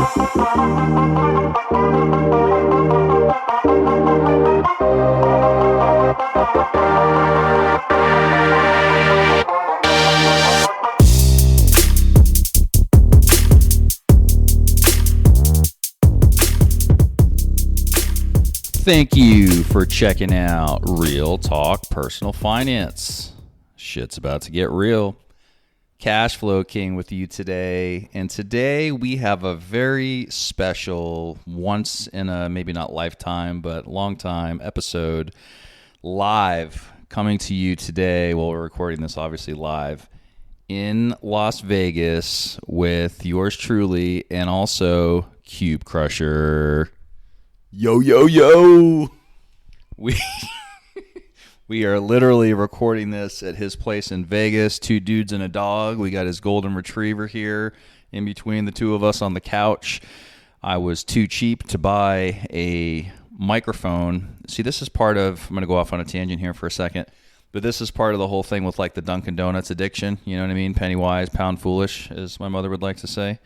Thank you for checking out Real Talk Personal Finance. Shit's about to get real. Cash Flow King with you today. And today we have a very special, once in a maybe not lifetime, but long time episode live coming to you today. Well, we're recording this obviously live in Las Vegas with yours truly and also Cube Crusher. Yo, yo, yo. We are literally recording this at his place in Vegas. 2 dudes and a dog. We got his golden retriever here in between the two of us on the couch. I was too cheap to buy a microphone. See, this is part of, I'm going to go off on a tangent here for a second, but this is part of the whole thing with like the Dunkin' Donuts addiction. You know what I mean? Penny wise, pound foolish, as my mother would like to say.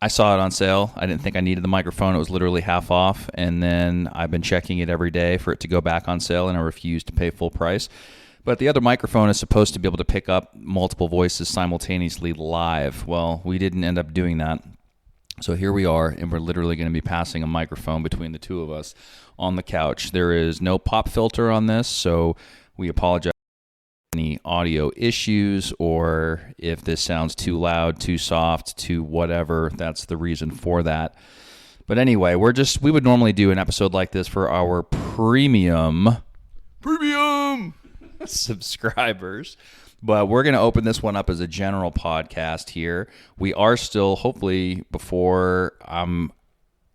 I saw it on sale. I didn't think I needed the microphone. It was literally half off. And then I've been checking it every day for it to go back on sale, and I refused to pay full price. But the other microphone is supposed to be able to pick up multiple voices simultaneously live. Well, we didn't end up doing that. So here we are, and we're literally going to be passing a microphone between the two of us on the couch. There is no pop filter on this, so we apologize. Any audio issues, or if this sounds too loud, too soft, too whatever, that's the reason for that. But anyway, we would normally do an episode like this for our premium subscribers, but we're going to open this one up as a general podcast here. We are still, hopefully before I'm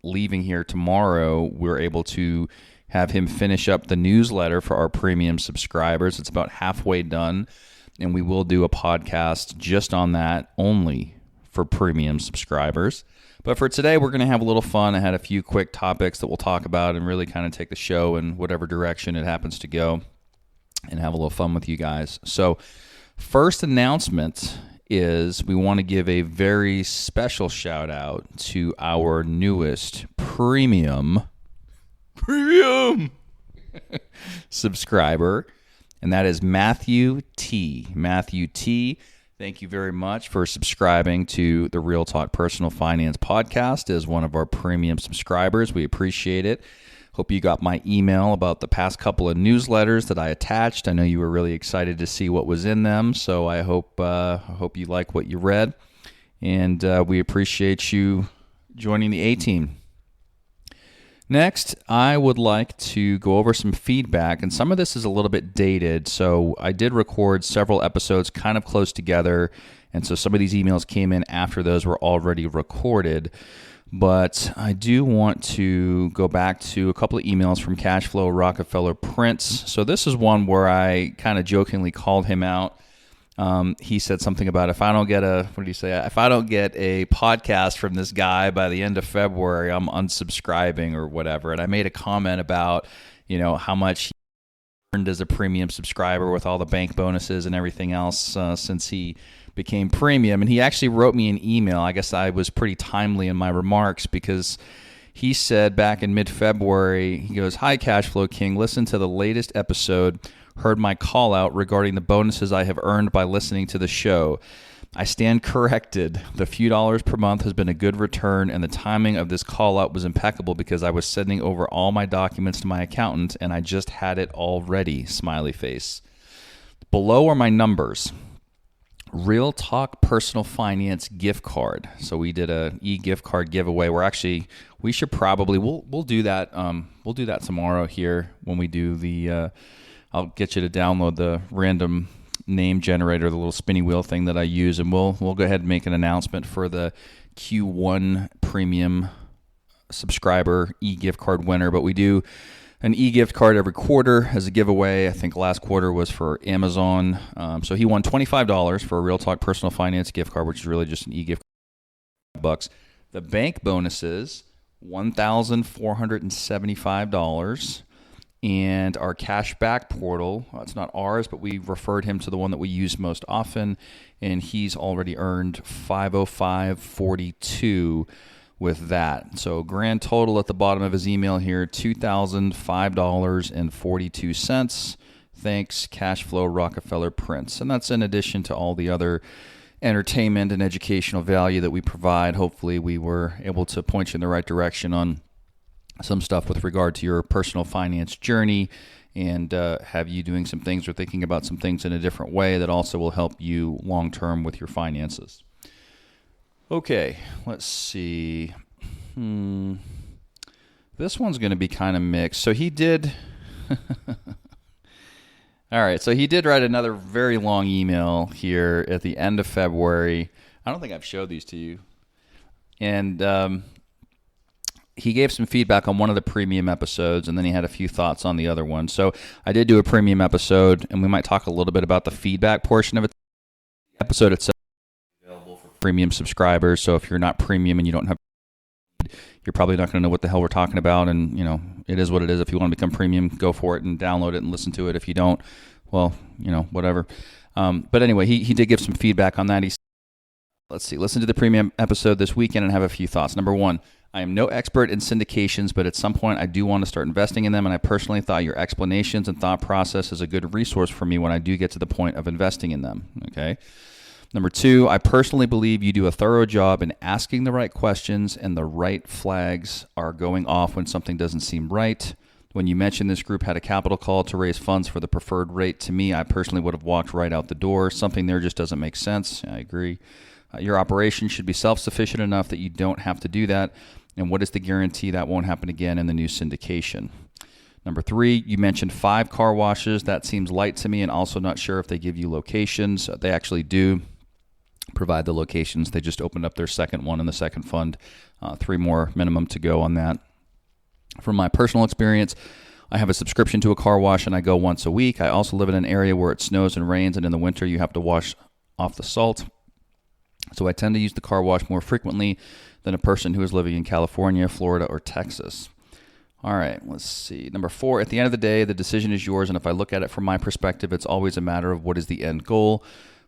leaving here tomorrow, we're able to have him finish up the newsletter for our premium subscribers. It's about halfway done, and we will do a podcast just on that only for premium subscribers. But for today, we're going to have a little fun. I had a few quick topics that we'll talk about and really kind of take the show in whatever direction it happens to go and have a little fun with you guys. So first announcement is we want to give a very special shout out to our newest premium subscriber, and that is Matthew T. Matthew T, thank you very much for subscribing to the Real Talk Personal Finance podcast as one of our premium subscribers. We appreciate it. Hope you got my email about the past couple of newsletters that I attached. I know you were really excited to see what was in them, so I hope you like what you read, and we appreciate you joining the A-team. Next, I would like to go over some feedback, and some of this is a little bit dated. So I did record several episodes kind of close together, and so some of these emails came in after those were already recorded. But I do want to go back to a couple of emails from Cashflow Rockefeller Prince. So this is one where I kind of jokingly called him out. He said something about if I don't get a podcast from this guy by the end of February, I'm unsubscribing or whatever. And I made a comment about, how much he earned as a premium subscriber with all the bank bonuses and everything else since he became premium. And he actually wrote me an email. I guess I was pretty timely in my remarks because he said back in mid-February, he goes, "Hi, Cashflow King. Listen to the latest episode. Heard my call out regarding the bonuses I have earned by listening to the show. I stand corrected. The few dollars per month has been a good return, and the timing of this call out was impeccable because I was sending over all my documents to my accountant, and I just had it all ready." Smiley face. Below are my numbers. Real Talk Personal Finance gift card. So we did a e-gift card giveaway. We'll do that. We'll do that tomorrow here when we do the. I'll get you to download the random name generator, the little spinny wheel thing that I use, and we'll go ahead and make an announcement for the Q1 premium subscriber e-gift card winner. But we do an e-gift card every quarter as a giveaway. I think last quarter was for Amazon. So he won $25 for a Real Talk Personal Finance gift card, which is really just an e-gift card, $5. The bank bonuses, $1,475. and our cashback portal. It's not ours, but we referred him to the one that we use most often, and he's already earned $505.42 with that. So grand total at the bottom of his email here, $2,005.42. Thanks, Cashflow Rockefeller Prince. And that's in addition to all the other entertainment and educational value that we provide. Hopefully we were able to point you in the right direction on some stuff with regard to your personal finance journey, and have you doing some things or thinking about some things in a different way that also will help you long term with your finances. Okay, let's see. This one's going to be kind of mixed. So he did. All right, so he did write another very long email here at the end of February. I don't think I've showed these to you. And he gave some feedback on one of the premium episodes, and then he had a few thoughts on the other one. So I did do a premium episode, and we might talk a little bit about the feedback portion of it. The episode itself is available for premium subscribers, so if you're not premium and you don't have, you're probably not going to know what the hell we're talking about, and it is what it is. If you want to become premium, go for it and download it and listen to it. If you don't, well, whatever. But anyway, he did give some feedback on that. Listen to the premium episode this weekend and have a few thoughts. Number one, I am no expert in syndications, but at some point I do want to start investing in them, and I personally thought your explanations and thought process is a good resource for me when I do get to the point of investing in them. Okay. Number two, I personally believe you do a thorough job in asking the right questions, and the right flags are going off when something doesn't seem right. When you mentioned this group had a capital call to raise funds for the preferred rate, to me, I personally would have walked right out the door. Something there just doesn't make sense. I agree. Your operation should be self-sufficient enough that you don't have to do that. And what is the guarantee that won't happen again in the new syndication? Number three, you mentioned 5 car washes. That seems light to me, and also not sure if they give you locations. They actually do provide the locations. They just opened up their second one in the second fund. 3 more minimum to go on that. From my personal experience, I have a subscription to a car wash, and I go once a week. I also live in an area where it snows and rains, and in the winter you have to wash off the salt. So I tend to use the car wash more frequently than a person who is living in California, Florida, or Texas. All right, let's see. Number 4, at the end of the day, the decision is yours, and if I look at it from my perspective, it's always a matter of what is the end goal.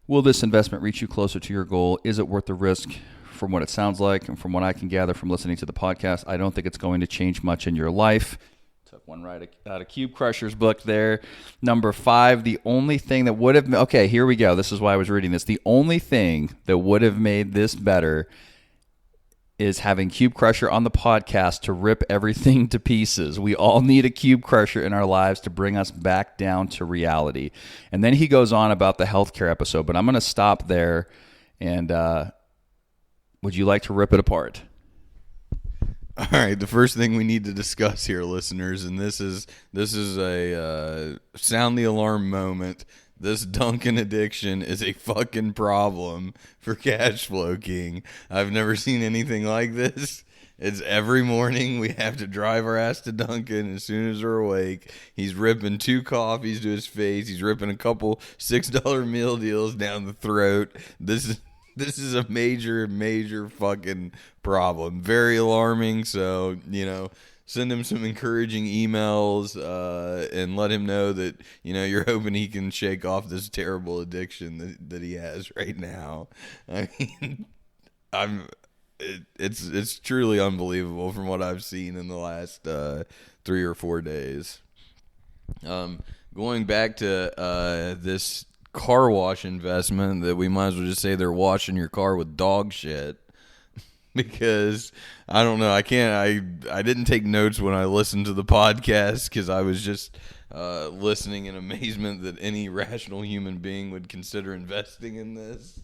Will this investment reach you closer to your goal? Is it worth the risk? From what it sounds like and from what I can gather from listening to the podcast, I don't think it's going to change much in your life. Took one right out of Cube Crusher's book there. Number 5, the only thing that would have... Okay, here we go. This is why I was reading this. The only thing that would have made this better is having Cube Crusher on the podcast to rip everything to pieces. We all need a Cube Crusher in our lives to bring us back down to reality. And then he goes on about the healthcare episode, but I'm going to stop there. And would you like to rip it apart? All right, the first thing we need to discuss here, listeners, and this is a sound the alarm moment. This Dunkin' addiction is a fucking problem for Cashflow King. I've never seen anything like this. It's every morning we have to drive our ass to Dunkin' as soon as we're awake. He's ripping 2 coffees to his face. He's ripping a couple $6 meal deals down the throat. This is a major fucking problem. Very alarming. So, send him some encouraging emails and let him know that, you're hoping he can shake off this terrible addiction that he has right now. I mean, it's truly unbelievable from what I've seen in the last 3 or 4 days. Going back to this car wash investment that we might as well just say they're washing your car with dog shit. Because I don't know, I didn't take notes when I listened to the podcast because I was just listening in amazement that any rational human being would consider investing in this.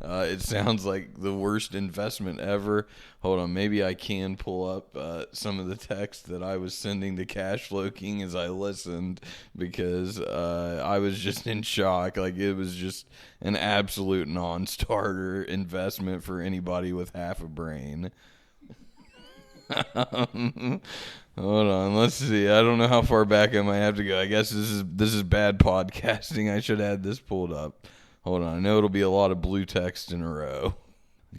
It sounds like the worst investment ever. Hold on, maybe I can pull up some of the text that I was sending to Cashflow King as I listened, because I was just in shock. Like, it was just an absolute non-starter investment for anybody with half a brain. Hold on, let's see. I don't know how far back I might have to go. I guess this is bad podcasting. I should have this pulled up. Hold on, I know it'll be a lot of blue text in a row.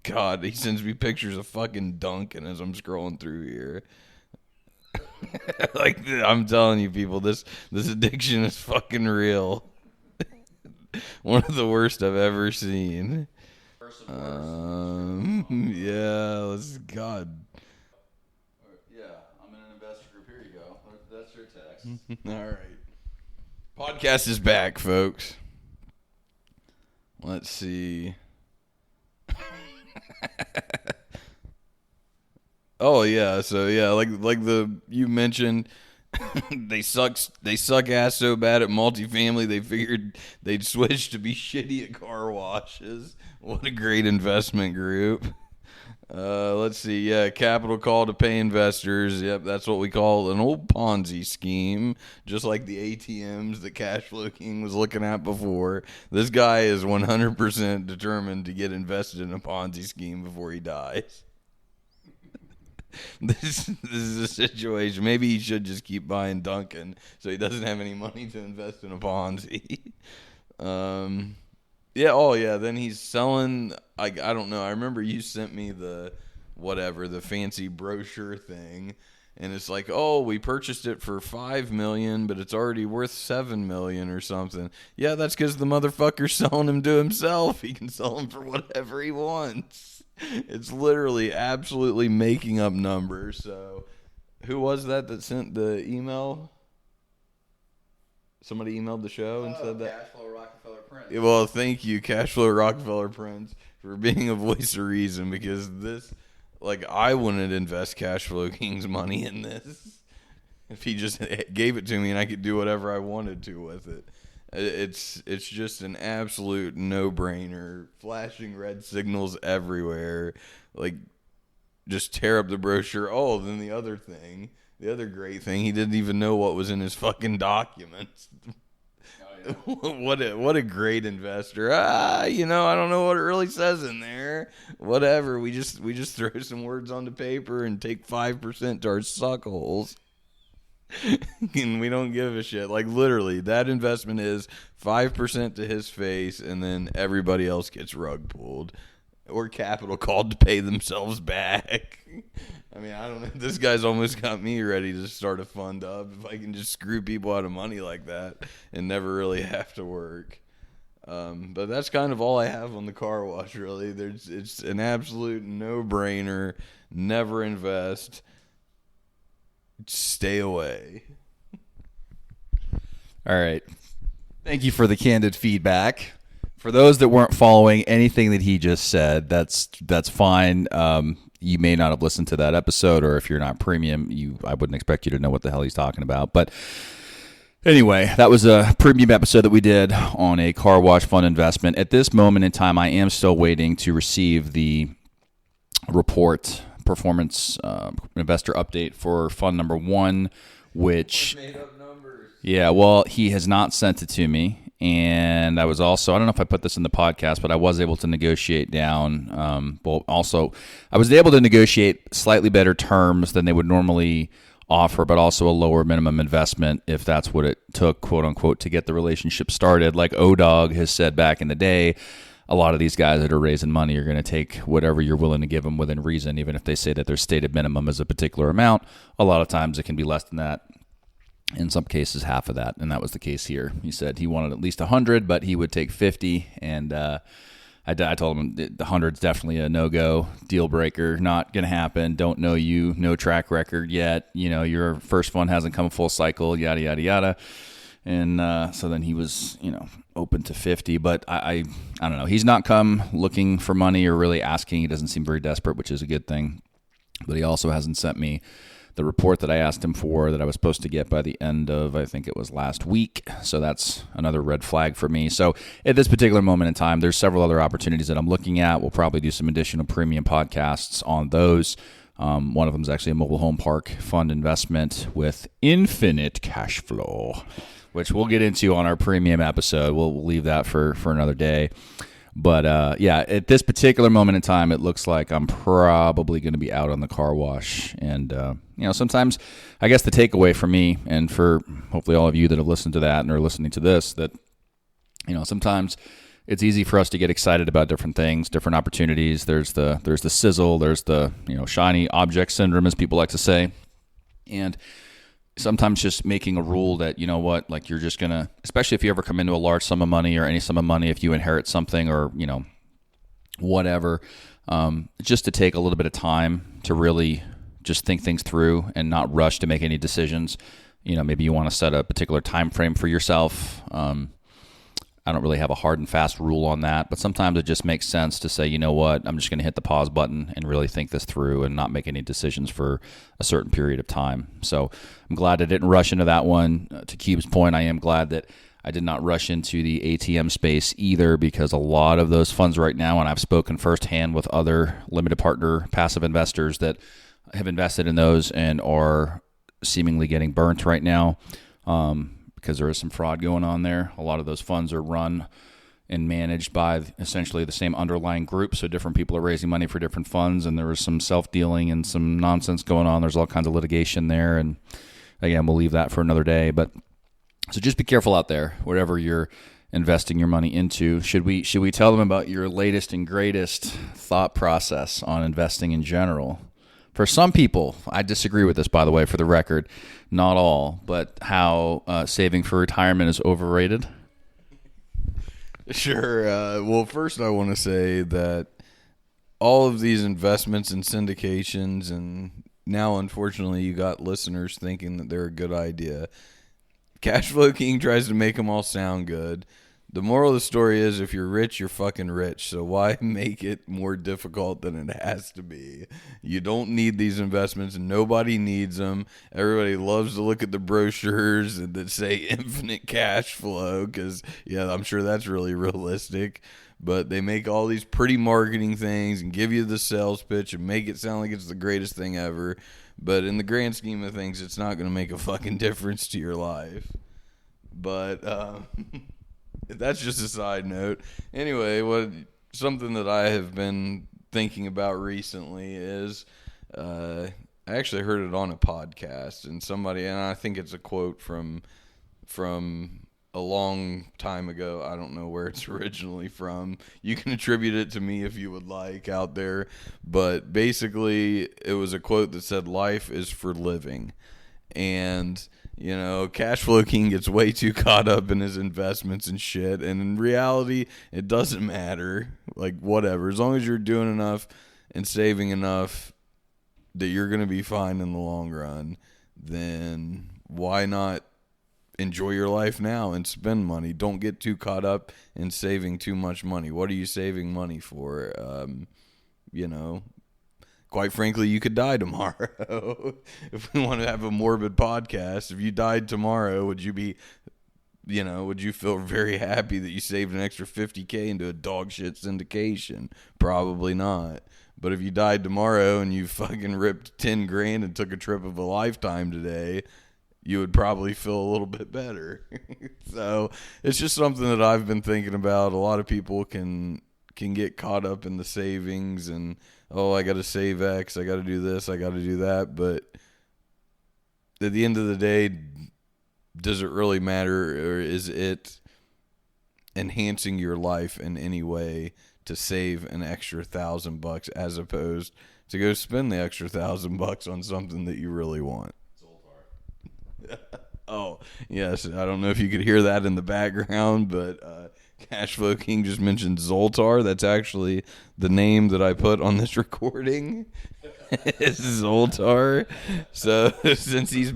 God, he sends me pictures of fucking Dunkin' as I'm scrolling through here. Like, I'm telling you, people, this addiction is fucking real. One of the worst I've ever seen. Yeah, let's God. Yeah, I'm in an investor group. Here you go. That's your text. All right. Podcast is back, folks. Let's see. Oh yeah, so yeah, like you mentioned, they suck ass so bad at multifamily they figured they'd switch to be shitty at car washes. What a great investment group. Let's see. Yeah, capital call to pay investors. Yep, that's what we call an old Ponzi scheme, just like the ATMs that Cashflow King was looking at before. This guy is 100% determined to get invested in a Ponzi scheme before he dies. This is a situation. Maybe he should just keep buying Dunkin' so he doesn't have any money to invest in a Ponzi. Yeah. Oh, yeah. Then he's selling. I don't know. I remember you sent me the fancy brochure thing, and it's like, oh, we purchased it for $5 million, but it's already worth $7 million or something. Yeah, that's because the motherfucker's selling him to himself. He can sell him for whatever he wants. It's literally absolutely making up numbers. So, who was that sent the email? Somebody emailed the show and said that. Cashflow Rockefeller Prince. Yeah, well, thank you, Cashflow Rockefeller Prince, for being a voice of reason, because this, like, I wouldn't invest Cashflow King's money in this if he just gave it to me and I could do whatever I wanted to with it. It's just an absolute no-brainer. Flashing red signals everywhere. Like, just tear up the brochure. Oh, then the other great thing, he didn't even know what was in his fucking documents. Oh, yeah. What a great investor. I don't know what it really says in there. Whatever. We just throw some words onto paper and take 5% to our suckholes. And we don't give a shit. Like, literally, that investment is 5% to his face, and then everybody else gets rug pulled or capital called to pay themselves back. I mean, I don't know. This guy's almost got me ready to start a fund up if I can just screw people out of money like that and never really have to work. But that's kind of all I have on the car wash, really. It's an absolute no-brainer. Never invest. Stay away. All right. Thank you for the candid feedback. For those that weren't following anything that he just said, that's fine. You may not have listened to that episode, or if you're not premium, I wouldn't expect you to know what the hell he's talking about. But anyway, that was a premium episode that we did on a car wash fund investment. At this moment in time, I am still waiting to receive the report, performance investor update for fund number 1, which made up numbers. Yeah, well, he has not sent it to me. And I was also, I don't know if I put this in the podcast, but I was able to negotiate down. I was able to negotiate slightly better terms than they would normally offer, but also a lower minimum investment if that's what it took, quote unquote, to get the relationship started. Like O-Dog has said back in the day, a lot of these guys that are raising money are going to take whatever you're willing to give them within reason, even if they say that their stated minimum is a particular amount. A lot of times it can be less than that. In some cases, half of that, and that was the case here. He said he wanted at least 100, but he would take 50, and I told him the 100's definitely a no-go, deal breaker, not going to happen. Don't know you, no track record yet. Your first fund hasn't come full cycle, yada yada yada. And so then he was, open to 50, but I don't know. He's not come looking for money or really asking. He doesn't seem very desperate, which is a good thing. But he also hasn't sent me the report that I asked him for that I was supposed to get by the end of, I think it was last week. So that's another red flag for me. So at this particular moment in time, there's several other opportunities that I'm looking at. We'll probably do some additional premium podcasts on those. One of them is actually a mobile home park fund investment with infinite cash flow, which we'll get into on our premium episode. We'll leave that for another day. But at this particular moment in time, it looks like I'm probably going to be out on the car wash. And, sometimes I guess the takeaway for me and for hopefully all of you that have listened to that and are listening to this, that, sometimes it's easy for us to get excited about different things, different opportunities. There's the sizzle, there's the, shiny object syndrome, as people like to say. And sometimes just making a rule that, you know what, like you're just going to, especially if you ever come into a large sum of money or any sum of money, if you inherit something or, you know, whatever, just to take a little bit of time to really just think things through and not rush to make any decisions. You know, maybe you want to set a particular time frame for yourself. I don't really have a hard and fast rule on that, but sometimes it just makes sense to say, you know what, I'm just going to hit the pause button and really think this through and not make any decisions for a certain period of time. So I'm glad I didn't rush into that one. To Cube's point, I am glad that I did not rush into the ATM space either, because a lot of those funds right now, and I've spoken firsthand with other limited partner passive investors that have invested in those and are seemingly getting burnt right now. Because there is some fraud going on there. A lot of those funds are run and managed by essentially the same underlying group. So different people are raising money for different funds, and there was some self-dealing and some nonsense going on. There's all kinds of litigation there. And again, we'll leave that for another day. But so just be careful out there, whatever you're investing your money into. Should we tell them about your latest and greatest thought process on investing in general? For some people, I disagree with this, by the way, for the record, not all, but how saving for retirement is overrated. Sure. Well, first I want to say that all of these investments and syndications, and now unfortunately you got listeners thinking that they're a good idea. Cashflow King tries to make them all sound good. The moral of the story is, if you're rich, you're fucking rich. So why make it more difficult than it has to be? You don't need these investments. Nobody needs them. Everybody loves to look at the brochures that say infinite cash flow because, yeah, I'm sure that's really realistic. But they make all these pretty marketing things and give you the sales pitch and make it sound like it's the greatest thing ever. But in the grand scheme of things, it's not going to make a fucking difference to your life. But that's just a side note. Anyway, something that I have been thinking about recently is I actually heard it on a podcast, and I think it's a quote from a long time ago. I don't know where it's originally from. You can attribute it to me if you would like out there, but basically it was a quote that said life is for living. And you know, Cashflow King gets way too caught up in his investments and shit. And in reality, it doesn't matter. Like, whatever. As long as you're doing enough and saving enough that you're going to be fine in the long run, then why not enjoy your life now and spend money? Don't get too caught up in saving too much money. What are you saving money for? You know, quite frankly, you could die tomorrow. If we want to have a morbid podcast, if you died tomorrow, would you feel very happy that you saved an extra $50K into a dog shit syndication? Probably not. But if you died tomorrow and you fucking ripped 10 grand and took a trip of a lifetime today, you would probably feel a little bit better. So it's just something that I've been thinking about. A lot of people can get caught up in the savings and, oh, I got to save X, I got to do this, I got to do that. But at the end of the day, does it really matter, or is it enhancing your life in any way to save an extra $1,000 as opposed to go spend the extra $1,000 on something that you really want? Zoltar. Oh, yes. I don't know if you could hear that in the background, but Cashflow King just mentioned Zoltar. That's actually the name that I put on this recording. It's Zoltar. So since he's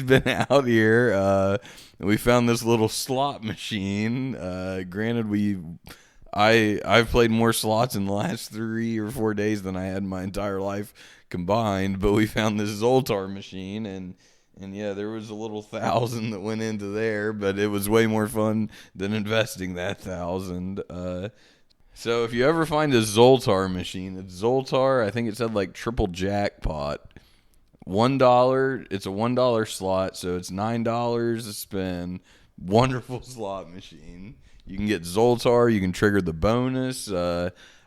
been out here, we found this little slot machine. Granted, I've played more slots in the last 3 or 4 days than I had in my entire life combined, but we found this Zoltar machine, and yeah, there was a little $1,000 that went into there, but it was way more fun than investing that $1,000. So if you ever find a Zoltar machine, it's Zoltar. I think it said like triple jackpot. $1. It's a $1 slot, so it's $9 to spend. Wonderful slot machine. You can get Zoltar. You can trigger the bonus.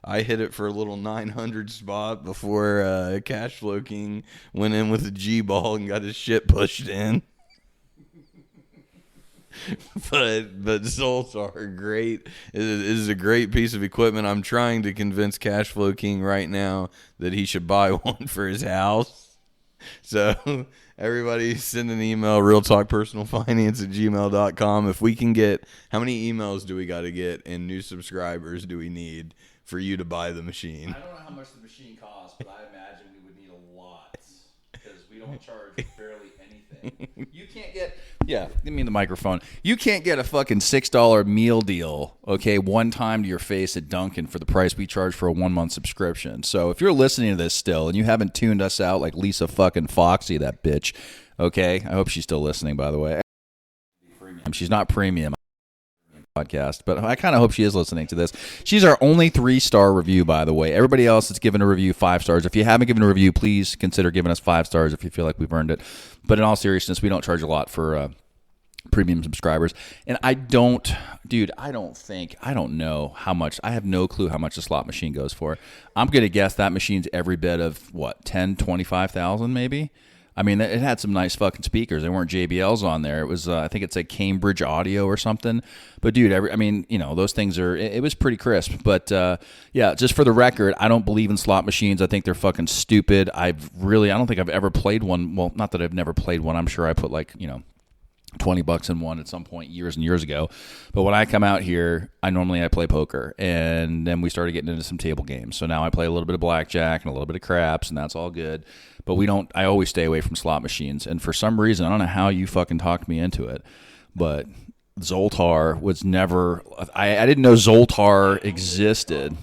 I hit it for a little 900 spot before Cashflow King went in with a G-ball and got his shit pushed in. but Zoltar are great. It is a great piece of equipment. I'm trying to convince Cashflow King right now that he should buy one for his house. So everybody send an email, realtalkpersonalfinance@gmail.com. If we can get, how many emails do we got to get and new subscribers do we need for you to buy the machine? I don't know how much the machine costs, but I imagine we would need a lot because we don't charge barely anything. You can't get, yeah, give me the microphone. You can't get a fucking $6 meal deal, okay, one time to your face at Dunkin' for the price we charge for a 1-month subscription. So if you're listening to this still and you haven't tuned us out like Lisa fucking Foxy, that bitch, okay, I hope she's still listening, by the way. She's not premium podcast, but I kind of hope she is listening to this. She's our only 3-star review, by the way. Everybody else that's given a review 5 stars. If you haven't given a review, please consider giving us 5 stars if you feel like we've earned it. But in all seriousness, we don't charge a lot for premium subscribers. And I don't know how much. I have no clue how much a slot machine goes for. I'm going to guess that machine's every bit of, what, 10, 25,000 maybe? I mean, it had some nice fucking speakers. There weren't JBLs on there. It was, I think it's a Cambridge Audio or something. But dude, those things are. It was pretty crisp. But yeah, just for the record, I don't believe in slot machines. I think they're fucking stupid. I don't think I've ever played one. Well, not that I've never played one. I'm sure I put $20 in one at some point years and years ago. But when I come out here, I play poker, and then we started getting into some table games. So now I play a little bit of blackjack and a little bit of craps, and that's all good. But I always stay away from slot machines. And for some reason, I don't know how you fucking talked me into it, but Zoltar was never, I didn't know Zoltar existed.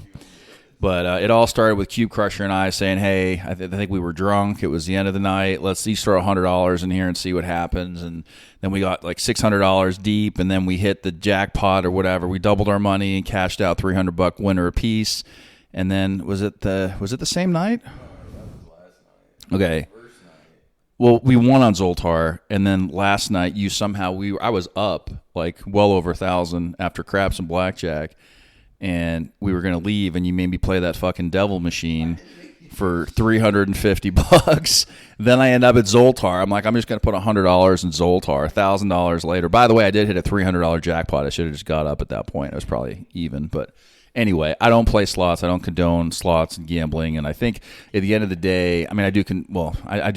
But it all started with Cube Crusher and I saying, hey, I think we were drunk. It was the end of the night. Let's each throw $100 in here and see what happens. And then we got like $600 deep, and then we hit the jackpot or whatever. We doubled our money and cashed out $300 winner apiece. And then was it the same night? Okay. Well, we won on Zoltar, and then last night I was up like well over 1,000 after craps and blackjack. And we were going to leave, and you made me play that fucking devil machine for $350. Then I end up at Zoltar. I'm like, I'm just going to put $100 in Zoltar. $1,000 later. By the way, I did hit a $300 jackpot. I should have just got up at that point. It was probably even. But anyway, I don't play slots. I don't condone slots and gambling. And I think at the end of the day, I mean, I do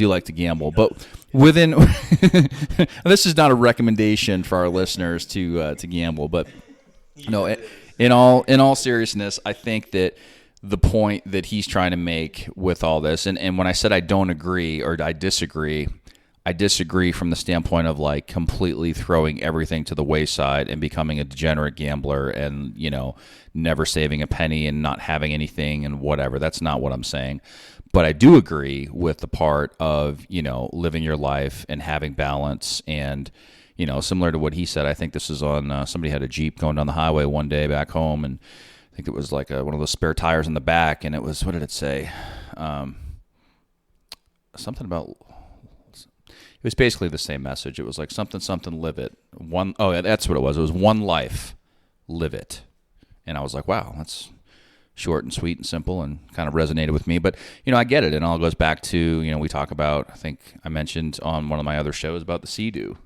like to gamble. But within this is not a recommendation for our listeners to gamble. But no. In all seriousness, I think that the point that he's trying to make with all this, and when I said I don't agree or I disagree from the standpoint of like completely throwing everything to the wayside and becoming a degenerate gambler and, never saving a penny and not having anything and whatever. That's not what I'm saying. But I do agree with the part of, living your life and having balance and, similar to what he said. I think this is on somebody had a Jeep going down the highway one day back home, and I think it was like one of those spare tires in the back, and it was, what did it say? Something about, it was basically the same message. It was like something, live it. That's what it was. It was one life, live it. And I was like, wow, that's short and sweet and simple and kind of resonated with me. But, I get it. And it all goes back to, we talk about, I think I mentioned on one of my other shows about the Sea-Doo.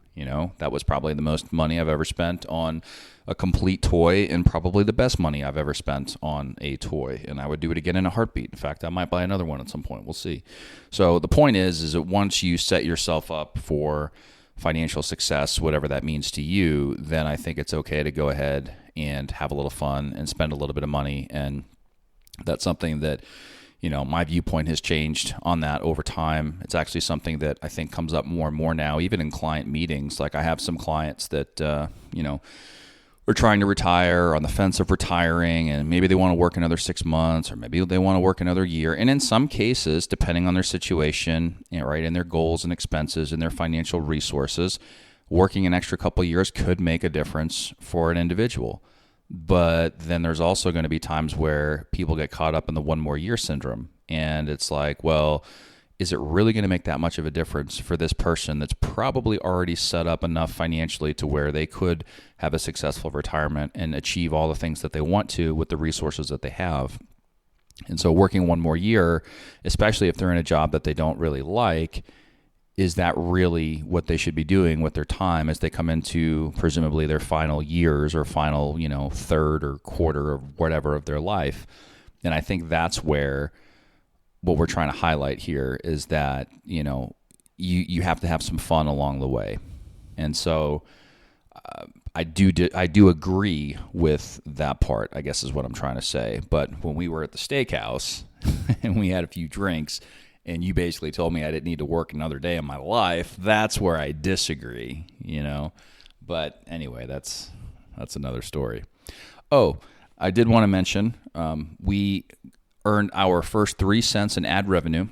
That was probably the most money I've ever spent on a complete toy and probably the best money I've ever spent on a toy. And I would do it again in a heartbeat. In fact, I might buy another one at some point. We'll see. So the point is that once you set yourself up for financial success, whatever that means to you, then I think it's okay to go ahead and have a little fun and spend a little bit of money. And that's something that, my viewpoint has changed on that over time. It's actually something that I think comes up more and more now, even in client meetings. Like I have some clients that, are trying to retire, on the fence of retiring, and maybe they want to work another 6 months, or maybe they want to work another year. And in some cases, depending on their situation, right, and their goals and expenses and their financial resources, working an extra couple of years could make a difference for an individual. But then there's also going to be times where people get caught up in the one more year syndrome. And it's like, well, is it really going to make that much of a difference for this person that's probably already set up enough financially to where they could have a successful retirement and achieve all the things that they want to with the resources that they have? And so working one more year, especially if they're in a job that they don't really like, is that really what they should be doing with their time as they come into presumably their final years or final, third or quarter or whatever of their life? And I think that's where what we're trying to highlight here is that, you have to have some fun along the way. And so I do agree with that part, I guess is what I'm trying to say. But when we were at the steakhouse and we had a few drinks and you basically told me I didn't need to work another day in my life, that's where I disagree, But anyway, that's another story. Oh, I did want to mention we earned our first 3 cents in ad revenue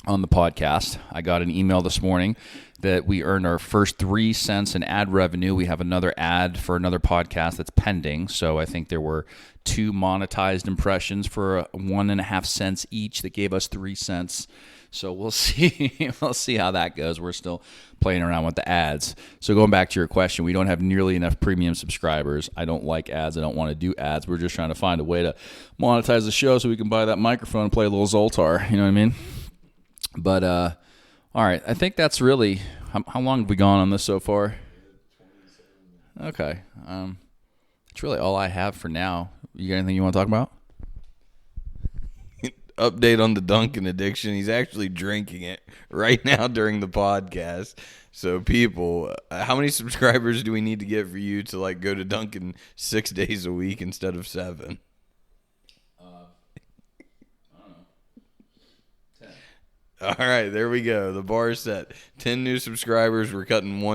on the podcast. I got an email this morning that we earned our first 3 cents in ad revenue. We have another ad for another podcast that's pending. So I think there were 2 monetized impressions for 1.5 cents each that gave us 3 cents. So we'll see. We'll see how that goes. We're still playing around with the ads. So going back to your question, we don't have nearly enough premium subscribers. I don't like ads. I don't want to do ads. We're just trying to find a way to monetize the show so we can buy that microphone and play a little Zoltar. You know what I mean? But all right. I think that's really how long have we gone on this so far? Okay. That's really all I have for now. You got anything you want to talk about? Update on the Dunkin' addiction. He's actually drinking it right now during the podcast. So people, how many subscribers do we need to get for you to go to Dunkin' 6 days a week instead of 7? I don't know. 10. All right, there we go. The bar is set. 10 new subscribers. We're cutting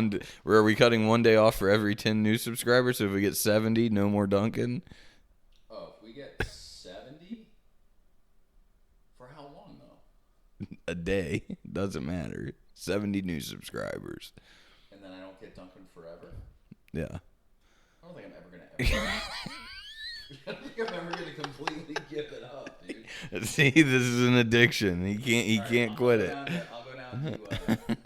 are we cutting 1 day off for every 10 new subscribers? So if we get 70, no more Dunkin'. Oh, if we get 70? For how long, though? A day. Doesn't matter. 70 new subscribers. And then I don't get Dunkin' forever? Yeah. I don't think I'm ever going to I don't think I'm ever going to completely give it up, dude. See, this is an addiction. He can't quit it. I'll go down to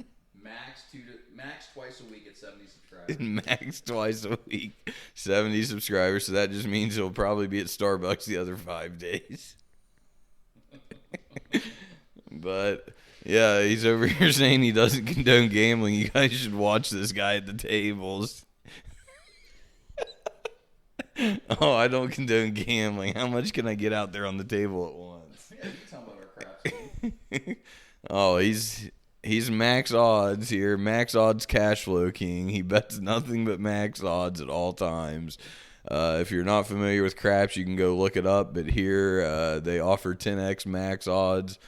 max twice a week at 70 subscribers. Max twice a week, 70 subscribers. So that just means he'll probably be at Starbucks the other 5 days. But yeah, he's over here saying he doesn't condone gambling. You guys should watch this guy at the tables. Oh, I don't condone gambling. How much can I get out there on the table at once? Yeah, you can tell about our craps. Oh, he's max odds here. Max odds cash flow king. He bets nothing but max odds at all times. If you're not familiar with craps, you can go look it up. But here they offer 10x max odds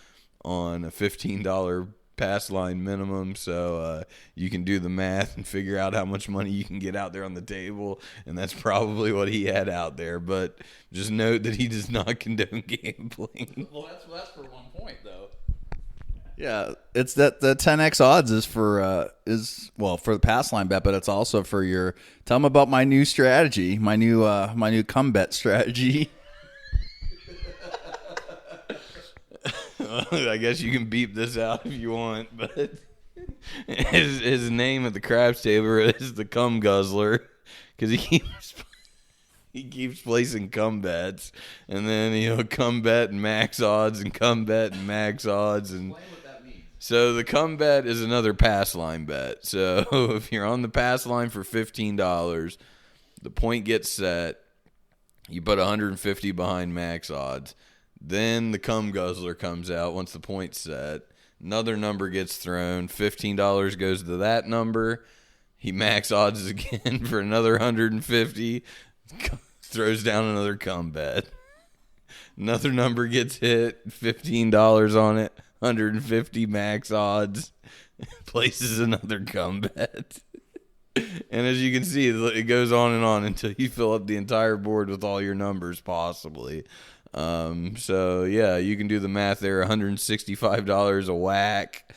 on a $15 pass line minimum, so you can do the math and figure out how much money you can get out there on the table, and that's probably what he had out there. But just note that he does not condone gambling. Well, that's for 1 point, though. Yeah, it's that the 10x odds is for for the pass line bet, but it's also for your. Tell them about my new strategy, my new come bet strategy. I guess you can beep this out if you want, but his name at the craps table is the Cum Guzzler because he keeps placing cum bets, and then cum bet and max odds and cum bet and max odds and. Explain what that means. So the cum bet is another pass line bet. So if you're on the pass line for $15, the point gets set. You put 150 behind max odds. Then the cum guzzler comes out once the point's set. Another number gets thrown. $15 goes to that number. He max odds again for another 150. Throws down another cum bet. Another number gets hit. $15 on it. 150 max odds. Places another cum bet. And as you can see, it goes on and on until you fill up the entire board with all your numbers possibly. So yeah, you can do the math there. $165 a whack.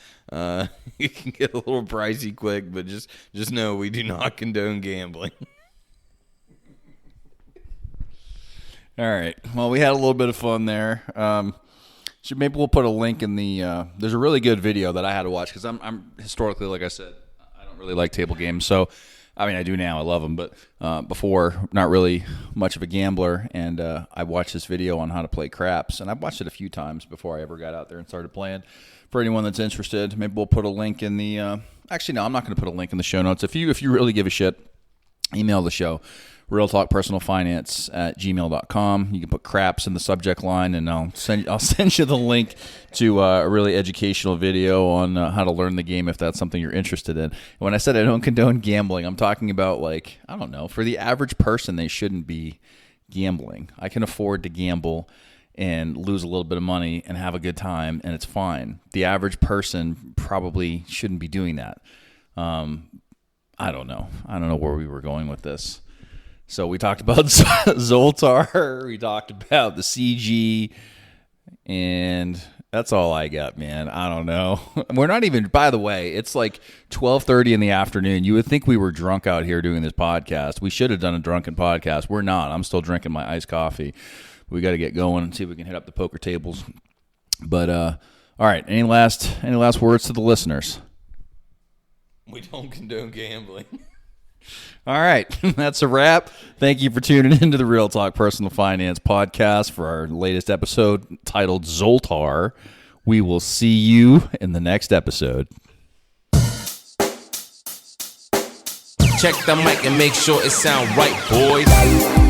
You can get a little pricey quick, but just know we do not condone gambling. All right. Well, we had a little bit of fun there. So maybe we'll put a link in the. There's a really good video that I had to watch because I'm historically, like I said, I don't really like table games. So, I mean, I do now. I love them, but before, not really much of a gambler. And I watched this video on how to play craps, and I've watched it a few times before I ever got out there and started playing. For anyone that's interested, maybe we'll put a link in the. Actually, no, I'm not going to put a link in the show notes. If you really give a shit email the show, realtalkpersonalfinance@gmail.com. You can put craps in the subject line, and I'll send you the link to a really educational video on how to learn the game if that's something you're interested in. And when I said I don't condone gambling, I'm talking about, like, I don't know, for the average person, they shouldn't be gambling. I can afford to gamble and lose a little bit of money and have a good time, and it's fine. The average person probably shouldn't be doing that. I don't know where we were going with this. So we talked about Zoltar, we talked about the CG, and that's all I got, man. I don't know. We're not even, by the way, it's like 12:30 in the afternoon. You would think we were drunk out here doing this podcast. We should have done a drunken podcast. We're not. I'm still drinking my iced coffee. We got to get going and see if we can hit up the poker tables. But all right, any last words to the listeners? We don't condone gambling. All right, that's a wrap. Thank you for tuning into the Real Talk Personal Finance podcast for our latest episode titled Zoltar. We will see you in the next episode. Check the mic and make sure it sound right, boys.